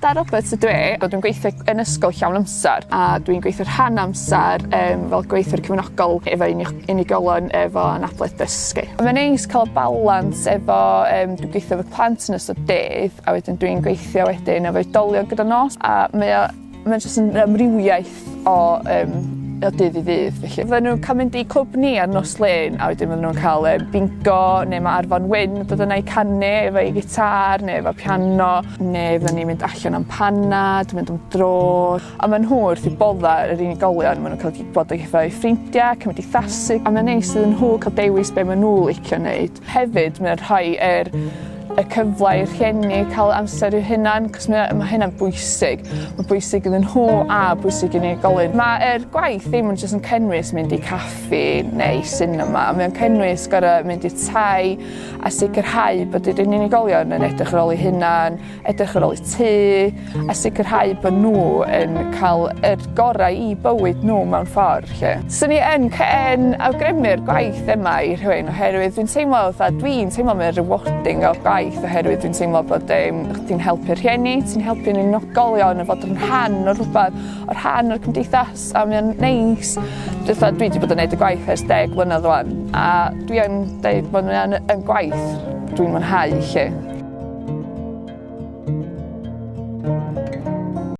Amanda Roberts ydw i. Dwi'n gweithio yn ysgol llawn amser a dwi'n gweithio rhan amser fel gweithwyr cefnogol efo unigolion efo Anabledd Dysgu. Mae'n neis cael balans efo dwi'n gweithio efo plant yn ystod dydd a wedyn dwi'n gweithio wedyn efo oedolion gyda nos a mae'n jyst yn amrywiaeth o dydd i ddydd. Felly fydden nhw'n cael mynd i clwb ni ar nos Lyn a wedyn fydden nhw'n cael bingo neu mae Arfon Wyn dod yna i canu efo ei gitar neu efo piano neu fydden ni'n mynd allan am panad, mynd am dro. A maen nhw wrth i bodda yr unigolion, maen nhw'n cael gwybod efo'u ffrindiau, cymdeithasu a mae'n neis iddyn nhw cael dewis be maen nhw licio wneud. Hefyd mae'n rhoi y cyfle i'r rhieni cael amser i'w hunain, cos mae hynna'n bwysig. Mae'n bwysig iddyn nhw a bwysig i'n unigolion. Mae'r gwaith ddim yn jyst yn cynnwys mynd i caffi neu cinema. Mae'n cynnwys gorau mynd i'r tai a sicrhau bod yr unigolion yn edrych ar ôl eu hunain, edrych ar ôl eu tŷ, a sicrhau bod nhw yn cael yr gorau i bywyd nhw mewn ffordd. Swn i yn awgrymu'r gwaith yma i rhywun oherwydd dwi'n teimlo mae'n rewarding o gwaith oherwydd dwi'n teimlo bod ti'n helpu'r rhieni, ti'n helpu'r unigolion a fod yn rhan o rhywbeth, o'r rhan o'r gymdeithas a mae'n neis. Dwi wedi bod yn gwneud y gwaith ers 10 blynedd rwan a dwi yn dweud bod yn gwaith dwi'n mwynhau.